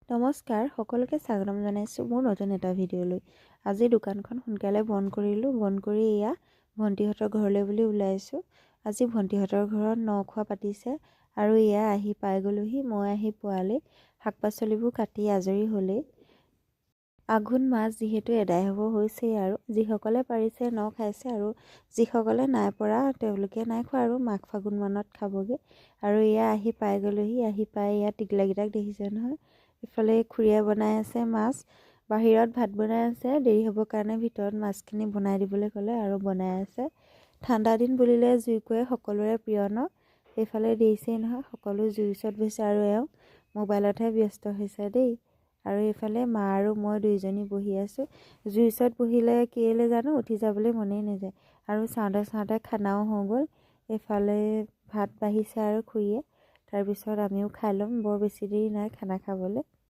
নমস্কাৰ সকলোকে স্বাগতম জনাইছোঁ মোৰ নতুন এটা ভিডিঅ'লৈ। আজি দোকানখন সোনকালে বন্ধ কৰিলোঁ। বন্ধ কৰি এয়া ভণ্টিহঁতৰ ঘৰলৈ বুলি ওলাইছোঁ। আজি ভণ্টিহঁতৰ ঘৰত ন খোৱা পাতিছে আৰু এয়া আহি পাই গ'লোহি। মই আহি পোৱালৈ শাক পাচলিবোৰ কাটি আজৰি হ'লেই। আঘোণ মাছ যিহেতু এদায় হ'ব হৈছেই আৰু যিসকলে পাৰিছে ন খাইছে আৰু যিসকলে নাই পৰা তেওঁলোকে নাই খোৱা আৰু মাঘ ফাগুন মানত খাবগৈ। আৰু এয়া আহি পাই গ'লোহি। আহি পাই এয়া টিকলাকেইটাক দেখিছে নহয়। ইফালে খুৰীয়ে বনাই আছে মাছ, বাহিৰত ভাত বনাই আছে। দেৰি হ'বৰ কাৰণে ভিতৰত মাছখিনি বনাই দিবলৈ ক'লে আৰু বনাই আছে। ঠাণ্ডা দিন বুলিলে জুইকুৰা সকলোৰে প্ৰিয় ন। সেইফালে দেৰিছেই নহয়, সকলো জুইৰ ওচৰত বহিছে আৰু এওঁ মোবাইলতহে ব্যস্ত হৈছে দেই। আৰু এইফালে মা আৰু মই দুইজনী বহি আছোঁ। জুইৰ ওচৰত বহিলে কেলৈ জানো উঠি যাবলৈ মনেই নাযায়। আৰু চাওঁতে চাওঁতে খানাও হৈ গ'ল। এইফালে ভাত বাঢ়িছে আৰু খুৰীয়ে, তাৰপিছত আমিও খাই ল'ম। বৰ বেছি দেৰি নাই খানা খাবলৈ।